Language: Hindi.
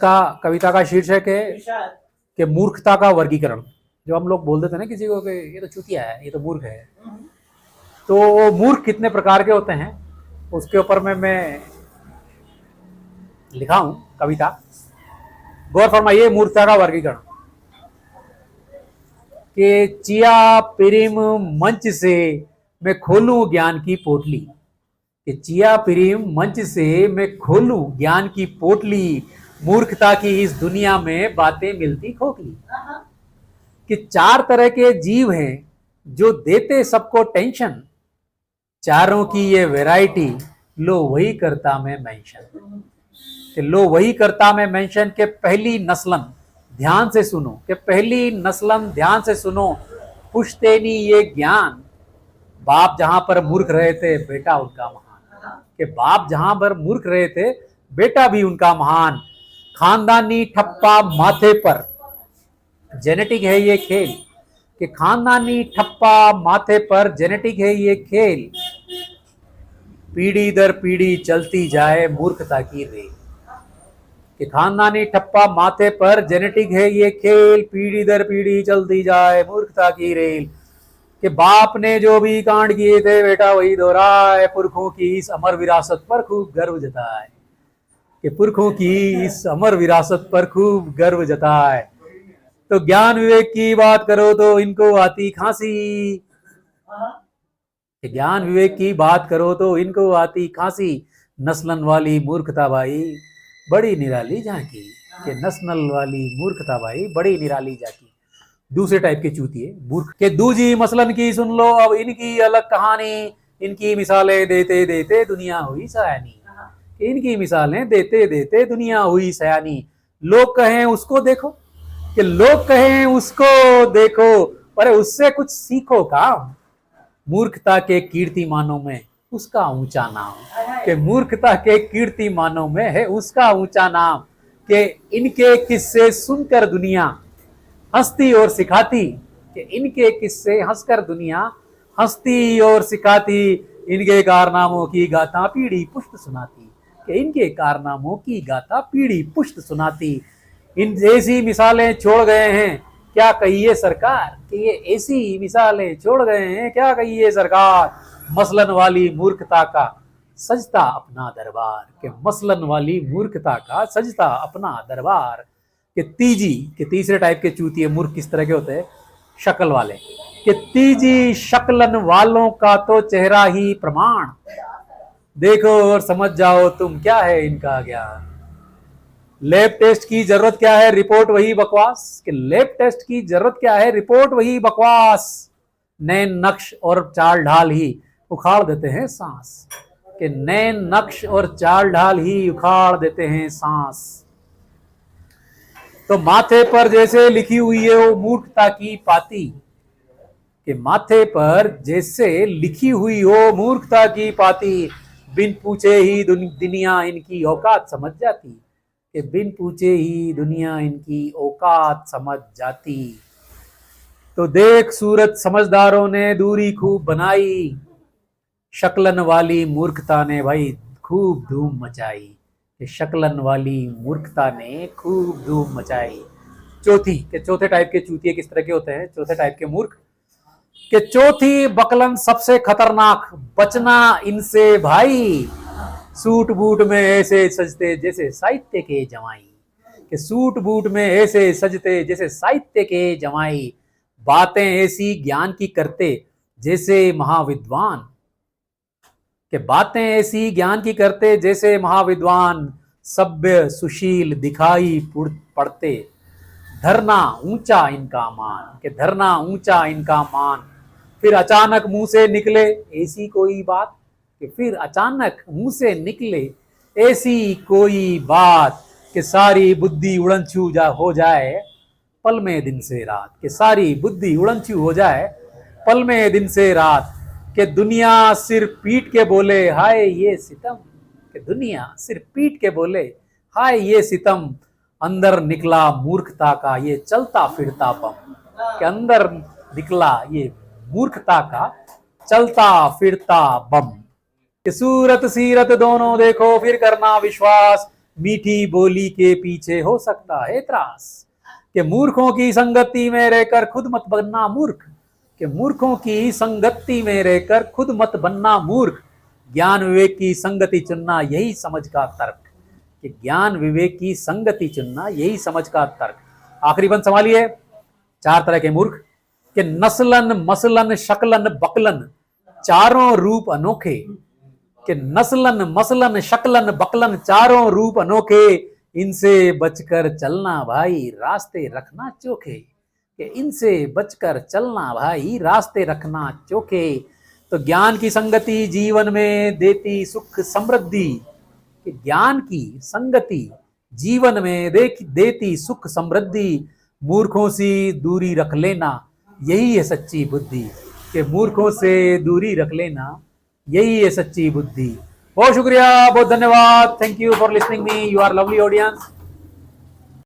का कविता का शीर्षक है कि मूर्खता का वर्गीकरण। जब हम लोग बोल देते हैं ना किसी को कि ये तो चूतिया है, ये तो मूर्ख है, तो मूर्ख कितने प्रकार के होते हैं उसके ऊपर में मैं लिखा हूं कविता। गौर फरमाइए मूर्खता का वर्गीकरण कि चिया पिरिम मंच से मैं खोलूं ज्ञान की पोटली, कि चिया पिरिम मंच से मैं खोलूं ज्ञान की पोटली, मूर्खता की इस दुनिया में बातें मिलती खोखली। कि चार तरह के जीव हैं जो देते सबको टेंशन, चारों की ये वैरायटी लो वही करता मैं मेंशन। कि लो वही करता मैं मेंशन के पहली नस्लन ध्यान से सुनो, कि पहली नस्लन ध्यान से सुनो, पुश्तैनी ये ज्ञान, बाप जहां पर मूर्ख रहे थे बेटा उनका महान। कि बाप जहां पर मूर्ख रहे थे बेटा भी उनका महान। खानदानी ठप्पा माथे पर, जेनेटिक है ये खेल, कि खानदानी ठप्पा माथे पर जेनेटिक है ये खेल, पीढ़ी दर पीढ़ी चलती जाए मूर्खता की रेल। कि खानदानी ठप्पा माथे पर जेनेटिक है ये खेल, पीढ़ी दर पीढ़ी चलती जाए मूर्खता की रेल। कि बाप ने जो भी कांड किए थे बेटा वही दोहराए, पुरखों की इस अमर विरासत पर खूब गर्व जताए। कि पुरखों की इस अमर विरासत पर खूब गर्व जताए। तो ज्ञान विवेक की बात करो तो इनको आती खांसी, ज्ञान विवेक की बात करो तो इनको आती खांसी, नस्लन वाली मूर्खता भाई बड़ी निराली झांकी। कि नस्ल वाली मूर्खता भाई बड़ी निराली झांकी। दूसरे टाइप के चूतिए मूर्ख के दूजी मसलन की सुन लो अब इनकी अलग कहानी, इनकी मिसालें देते देते दुनिया हुई सयानी। इनकी मिसालें देते देते दुनिया हुई सयानी। लोग कहें उसको देखो, कि लोग कहें उसको देखो, अरे उससे कुछ सीखो काम, मूर्खता के कीर्तिमानों में उसका ऊंचा नाम। कि मूर्खता के कीर्तिमानों में है उसका ऊंचा नाम। कि इनके किस्से सुनकर दुनिया हंसती और सिखाती, कि इनके किस्से हंसकर दुनिया हंसती और सिखाती, इनके कारनामों की गाथा पीढ़ी पुष्ट सुनाती। कि इनके कारनामों की गाथा पीढ़ी पुष्ट सुनाती। इन जैसी मिसालें छोड़ गए हैं क्या कहिए सरकार, कि ये ऐसी मिसालें छोड़ गए हैं क्या कहिए सरकार, मसलन वाली मूर्खता का सजता अपना दरबार। के मसलन वाली मूर्खता का सजता अपना दरबार। कि तीजी, कि तीसरे टाइप के चूतिए मूर्ख किस तरह के होते हैं, शक्ल वाले। कि तीजी शक्लन वालों का तो चेहरा ही प्रमाण, देखो और समझ जाओ तुम क्या है इनका ज्ञान। लैब टेस्ट की जरूरत क्या है, रिपोर्ट वही बकवास। कि लैब टेस्ट की जरूरत क्या है, रिपोर्ट वही बकवास, नए नक्श और चाल ढाल ही उखाड़ देते हैं सांस। कि नए नक्श और चाल ढाल ही उखाड़ देते हैं सांस। तो माथे पर जैसे लिखी हुई है वो मूर्खता की पाती, कि माथे पर जैसे लिखी हुई हो मूर्खता की पाती, बिन पूछे ही दुनिया इनकी औकात समझ जाती। कि बिन पूछे ही दुनिया इनकी औकात समझ जाती। तो देख सूरत समझदारों ने दूरी खूब बनाई, शक्लन वाली मूर्खता ने भाई खूब धूम मचाई। कि शक्लन वाली मूर्खता ने खूब धूम मचाई। चौथी, के चौथे टाइप के चूतिए किस तरह के होते हैं, चौथे टाइप के मूर्ख। कि चौथी बकलन सबसे खतरनाक, बचना इनसे भाई, सूट बूट में ऐसे सजते जैसे साहित्य के जमाई। कि सूट बूट में ऐसे सजते जैसे साहित्य के जमाई, बातें ऐसी ज्ञान की करते जैसे महाविद्वान। कि बातें ऐसी ज्ञान की करते जैसे महाविद्वान, सभ्य सुशील दिखाई पड़ते, धरना ऊंचा इनका मान। कि धरना ऊंचा इनका मान। फिर अचानक मुंह से निकले ऐसी कोई बात, कि फिर अचानक मुंह से निकले ऐसी कोई बात, कि सारी बुद्धि उड़नछू हो जाए पल में दिन से रात। कि सारी बुद्धि उड़नछू हो जाए पल में दिन से रात। कि दुनिया सिर पीट के बोले हाय ये सितम। कि दुनिया सिर पीट के बोले हाय ये सितम, अंदर निकला मूर्खता का ये चलता फिरता बम। कि अंदर निकला ये मूर्खता का चलता फिरता बम। कि सूरत सीरत दोनों देखो फिर करना विश्वास, मीठी बोली के पीछे हो सकता है त्रास। कि मूर्खों की संगति में रहकर खुद मत बनना मूर्ख। कि मूर्खों की संगति में रहकर खुद मत बनना मूर्ख। ज्ञान विवेक की संगति चुनना यही समझ का तर्क। कि ज्ञान विवेक की संगति चुनना यही समझ का तर्क। आखिरी बंद संभालिए। 4 तरह के मूर्ख। कि नस्लन मसलन शकलन बकलन चारों रूप अनोखे। कि नस्लन मसलन शकलन बकलन चारों रूप अनोखे, इनसे बचकर चलना भाई रास्ते रखना चोखे। कि इनसे बचकर चलना भाई रास्ते रखना चोखे। तो ज्ञान की संगति जीवन में देती सुख समृद्धि। कि ज्ञान की संगति जीवन में देती सुख समृद्धि। मूर्खों से दूरी रख लेना यही है सच्ची बुद्धि। कि मूर्खों से दूरी रख लेना यही है सच्ची बुद्धि। बहुत शुक्रिया, बहुत धन्यवाद। Thank you for listening me, you are lovely audience.